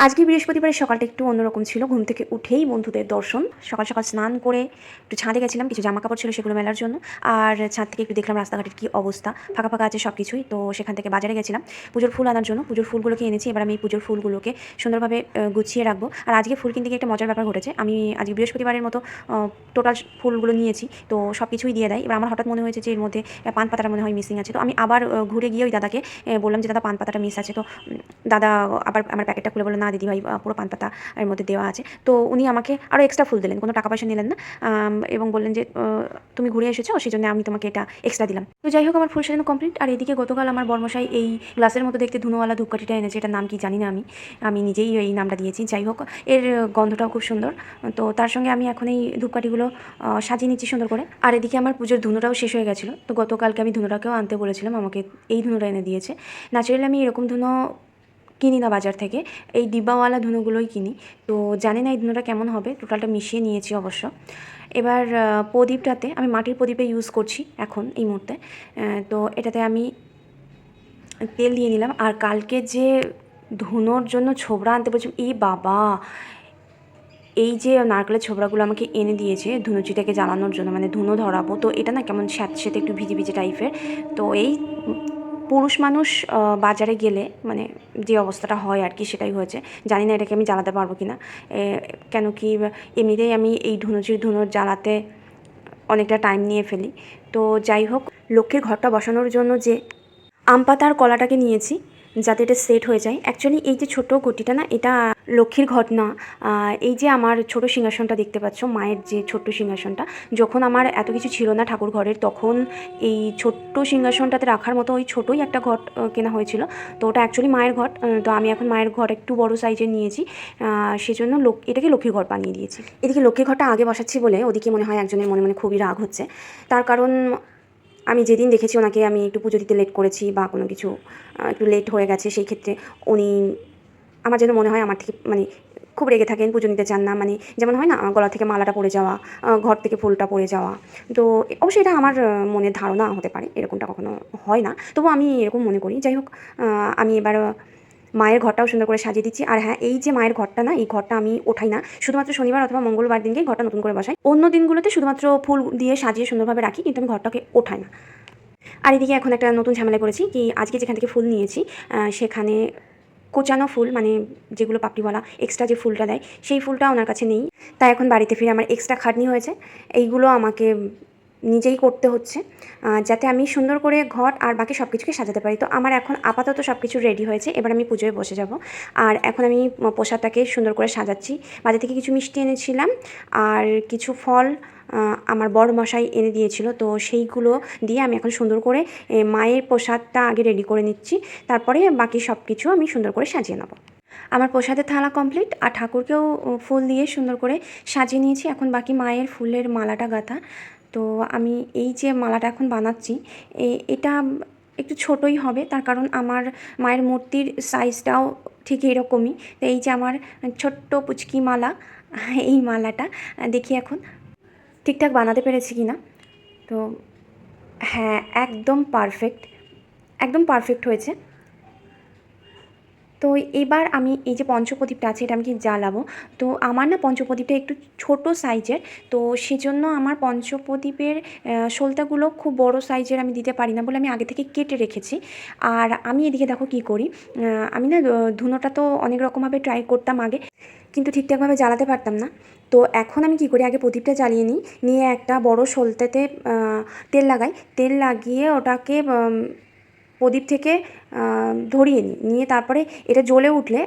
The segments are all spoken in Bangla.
আজকে বৃহস্পতিবারের সকালটা একটু অন্যরকম ছিল। ঘুম থেকে উঠেই বন্ধুদের দর্শন। সকাল, সকাল স্নান করে একটু ছাদে গেছিলাম। কিছু জামাকাপড় ছিল সেগুলো মেলার জন্য। আর ছাদ থেকে একটু দেখলাম রাস্তাঘাটের কী অবস্থা। ফাঁকা, ফাঁকা আছে সবকিছুই। তো সেখান থেকে বাজারে গেছিলাম পুজোর ফুল আনার জন্য। পুজোর ফুলগুলোকে এনেছি। এবার আমি এই পুজোর ফুলগুলোকে সুন্দরভাবে গুছিয়ে রাখবো। আর আজকে ফুল কিনতে গিয়ে একটা মজার ব্যাপার ঘটেছে। আমি আজকে বৃহস্পতিবারের মতো টোটাল ফুলগুলো নিয়েছি। তো সব কিছুই দিয়ে দেয়। এবার আমার হঠাৎ মনে হয়েছে যে এর মধ্যে পান পাতাটা মনে হয় মিসিং আছে। তো আমি আবার ঘুরে গিয়ে ওই দাদাকে বললাম যে, "দাদা পান পাতাটা মিস আছে।" তো দাদা আবার আমার প্যাকেটটা খুলে বলল, "না দিদিভাই পুরো পান পাতা এর মধ্যে দেওয়া আছে।" তো উনি আমাকে আরও এক্সট্রা ফুল দিলেন, কোনো টাকা পয়সা নিলেন না। এবং বললেন যে, "তুমি ঘুরে এসেছো সেজন্য আমি তোমাকে এটা এক্সট্রা দিলাম।" তো যাই হোক আমার ফুল সাজানো কমপ্লিট। আর এদিকে গতকাল আমার বরমশাই এই গ্লাসের মতো দেখতে ধুনোওয়ালা ধূপকাঠিটা এনেছে। এটার নাম কি জানি না আমি। আমি নিজেই এই নামটা দিয়েছি। যাই হোক এর গন্ধটাও খুব সুন্দর। তো তার সঙ্গে আমি এখন এই ধূপকাঠিগুলো সাজিয়ে নিচ্ছি সুন্দর করে। আর এদিকে আমার পুজোর ধুনোটাও শেষ হয়ে গেছিলো। তো গতকালকে আমি ধুনোটাকেও আনতে বলেছিলাম, আমাকে এই ধুনোটা এনে দিয়েছে। ন্যাচারালি আমি এরকম ধুনো কিনি না বাজার থেকে, এই ডিব্বাওয়ালা ধুনোগুলোই কিনি। তো জানি না এই ধুনোটা কেমন হবে, টোটালটা মিশিয়ে নিয়েছি অবশ্য। এবার প্রদীপটাতে আমি মাটির প্রদীপে ইউজ করছি এখন এই মুহূর্তে। তো এটাতে আমি তেল দিয়ে নিলাম। আর কালকে যে ধুনোর জন্য ছোবড়া আনতে বলছিলাম, এই বাবা! এই যে নারকেলের ছোবড়াগুলো আমাকে এনে দিয়েছে ধুনুচিটাকে জ্বালানোর জন্য, মানে ধুনো ধরাবো। তো এটা না কেমন স্যাঁতসেঁতে একটু ভিজে ভিজে টাইপের। তো এই পুরুষ মানুষ বাজারে গেলে মানে যে অবস্থাটা হয় আর কি সেটাই হয়েছে। জানি না এটাকে আমি জ্বালাতে পারবো কি না। কেন কি এমনিতেই আমি এই ধুনো জ্বালাতে অনেকটা টাইম নিয়ে ফেলি। তো যাই হোক, লক্ষ্মীর ঘরটা বসানোর জন্য যে আম পাতা আর কলাটাকে নিয়েছি যাতে এটা সেট হয়ে যায়। অ্যাকচুয়ালি এই যে ছোটো ঘটিটা না, এটা লক্ষ্মীর ঘট না। এই যে আমার ছোট সিংহাসনটা দেখতে পাচ্ছ, মায়ের যে ছোট্ট সিংহাসনটা, যখন আমার এত কিছু ছিল না ঠাকুর ঘরের, তখন এই ছোট্ট সিংহাসনটাতে রাখার মতো ওই ছোটোই একটা ঘট কেনা হয়েছিল। তো ওটা অ্যাকচুয়ালি মায়ের ঘট। তো আমি এখন মায়ের ঘর একটু বড় সাইজের নিয়েছি। সেজন্য এটাকে লক্ষ্মীর ঘর বানিয়ে দিয়েছি। এদিকে লক্ষ্মীর ঘরটা আগে বসাচ্ছি বলে ওদিকে মনে হয় একজনের মনে মনে খুবই রাগ হচ্ছে। তার কারণ আমি যেদিন দেখেছি ওনাকে আমি একটু পুজো দিতে লেট করেছি বা কোনো কিছু একটু লেট হয়ে গেছে, সেই ক্ষেত্রে উনি আমার যেন মনে হয় আমার থেকে মানে খুব রেগে থাকেন, পুজো নিতে চান না। মানে যেমন হয় না গলা থেকে মালাটা পড়ে যাওয়া, ঘর থেকে ফুলটা পড়ে যাওয়া। তো অবশ্যই এটা আমার মনের ধারণা হতে পারে, এরকমটা কখনো হয় না, তবু আমি এরকম মনে করি। যাই হোক, আমি এবার মায়ের ঘরটাও সুন্দর করে সাজিয়ে দিচ্ছি। আর হ্যাঁ, এই যে মায়ের ঘরটা না, এই ঘরটা আমি ওঠাই না, শুধুমাত্র শনিবার অথবা মঙ্গলবার দিনকে ঘরটা নতুন করে বসাই। অন্য দিনগুলোতে শুধুমাত্র ফুল দিয়ে সাজিয়ে সুন্দরভাবে রাখি, কিন্তু আমি ঘরটাকে ওঠাই না। আর এদিকে এখন একটা নতুন ঝামেলায় পড়েছি কি, আজকে যেখান থেকে ফুল নিয়েছি সেখানে কোচানো ফুল, মানে যেগুলো পাপড়িওয়ালা এক্সট্রা যে ফুলটা দেয়, সেই ফুলটা ওনার কাছে নেই। তাই এখন বাড়িতে ফিরে আমার এক্সট্রা খাটনি হয়েছে। এইগুলো আমাকে নিজেই করতে হচ্ছে যাতে আমি সুন্দর করে ঘট আর বাকি সব কিছুকে সাজাতে পারি। তো আমার এখন আপাতত সব কিছু রেডি হয়েছে, এবার আমি পুজোয় বসে যাব। আর এখন আমি প্রসাদটাকে সুন্দর করে সাজাচ্ছি। বাজার থেকে কিছু মিষ্টি এনেছিলাম আর কিছু ফল আমার বড় মশাই এনে দিয়েছিল। তো সেইগুলো দিয়ে আমি এখন সুন্দর করে মায়ের প্রসাদটা আগে রেডি করে নিচ্ছি, তারপরে বাকি সব কিছু আমি সুন্দর করে সাজিয়ে নেব। আমার প্রসাদের থালা কমপ্লিট, আর ঠাকুরকেও ফুল দিয়ে সুন্দর করে সাজিয়ে নিয়েছি। এখন বাকি মায়ের ফুলের মালাটা গাঁথা। তো আমি এই যে মালাটা এখন বানাচ্ছি, এটা একটু ছোটোই হবে, তার কারণ আমার মায়ের মূর্তির সাইজটাও ঠিক এরকমই। তো এই যে আমার ছোট্ট পুচকি মালা, এই মালাটা দেখি এখন ঠিকঠাক বানাতে পেরেছি কি না। তো হ্যাঁ, একদম পারফেক্ট, একদম পারফেক্ট হয়েছে। তো এবার আমি এই যে পঞ্চপ্রদীপটা আছে এটা আমি কি জ্বালাবো। তো আমার না পঞ্চপ্রদীপটা একটু ছোট সাইজের, তো সেজন্য আমার পঞ্চপ্রদীপের সলতাগুলো খুব বড় সাইজের আমি দিতে পারি না বলে আমি আগে থেকে কেটে রেখেছি। আর আমি এদিকে দেখো কী করি, আমি না ধুনোটা তো অনেক রকমভাবে ট্রাই করতাম আগে, কিন্তু ঠিকঠাকভাবে জ্বালাতে পারতাম না। তো এখন আমি কী করি, আগে প্রদীপটা জ্বালিয়ে নিই, নিয়ে একটা বড় সলতেতে তেল লাগাই, তেল লাগিয়ে ওটাকে প্রদীপ থেকে ধরিয়ে নিই, নিয়ে তারপরে এটা জ্বলে উঠলে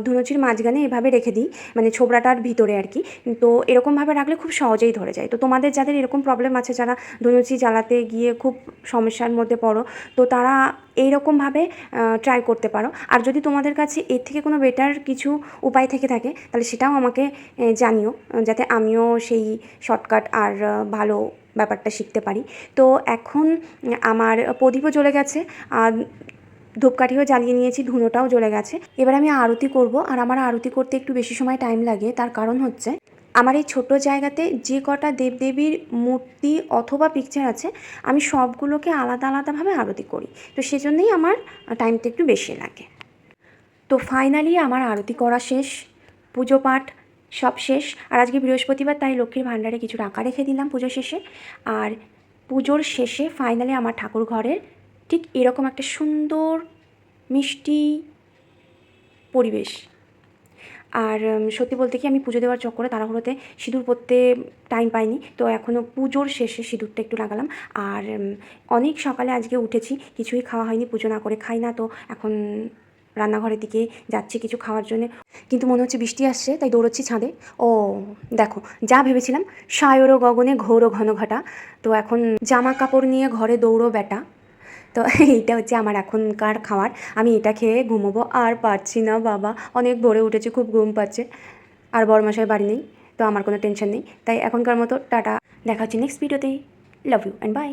ধুনুচির মাঝখানে এভাবে রেখে দিই, মানে ছোবড়াটার ভিতরে আর কি। তো এরকমভাবে রাখলে খুব সহজেই ধরে যায়। তো তোমাদের যাদের এরকম প্রবলেম আছে, যারা ধুনুচি জ্বালাতে গিয়ে খুব সমস্যার মধ্যে পড়ো, তো তারা এইরকমভাবে ট্রাই করতে পারো। আর যদি তোমাদের কাছে এর থেকে কোনো বেটার কিছু উপায় থেকে থাকে তাহলে সেটাও আমাকে জানিও, যাতে আমিও সেই শর্টকাট আর ভালো ব্যাপারটা শিখতে পারি। তো এখন আমার প্রদীপও জ্বলে গেছে, আর ধূপকাঠিও জ্বালিয়ে নিয়েছি, ধুনোটাও জ্বলে গেছে। এবার আমি আরতি করব। আর আমার আরতি করতে একটু বেশি সময় টাইম লাগে, তার কারণ হচ্ছে আমার এই ছোট্ট জায়গাতে যে কটা দেবদেবীর মূর্তি অথবা পিকচার আছে, আমি সবগুলোকে আলাদা আলাদাভাবে আরতি করি। তো সেজন্যই আমার টাইমটা একটু বেশি লাগে। তো ফাইনালি আমার আরতি করা শেষ, পুজো পাঠ সব শেষ। আর আজকে বৃহস্পতিবার, তাই লক্ষ্মীর ভাণ্ডারে কিছু টাকা রেখে দিলাম পুজো শেষে। আর পুজোর শেষে ফাইনালি আমার ঠাকুর ঘরের ঠিক এরকম একটা সুন্দর মিষ্টি পরিবেশ। আর সত্যি বলতে কি, আমি পুজো দেওয়ার চক্করে তাড়াহুড়োতে সিঁদুর পরতে টাইম পাইনি, তো এখনও পুজোর শেষে সিঁদুরটা একটু লাগালাম। আর অনেক সকালে আজকে উঠেছি, কিছুই খাওয়া হয়নি, পুজো না করে খাই না, তো এখন রান্নাঘরের দিকে যাচ্ছি কিছু খাওয়ার জন্য। কিন্তু মনে হচ্ছে বৃষ্টি আসছে, তাই দৌড়চ্ছি ছাদে। ও দেখো, যা ভেবেছিলাম সায়রও গগনে ঘোর ঘন ঘটা। তো এখন জামা কাপড় নিয়ে ঘরে দৌড়ো বেটা। তো এইটা হচ্ছে আমার এখনকার খাবার। আমি এটা খেয়ে ঘুমোবো, আর পারছি না বাবা, অনেক ভোরে উঠেছি, খুব ঘুম পাচ্ছে। আর বড়মশাই বাড়ি নেই, তো আমার কোনো টেনশন নেই। তাই এখনকার মতো টাটা, দেখা হচ্ছে নেক্সট ভিডিওতেই। Love you and by.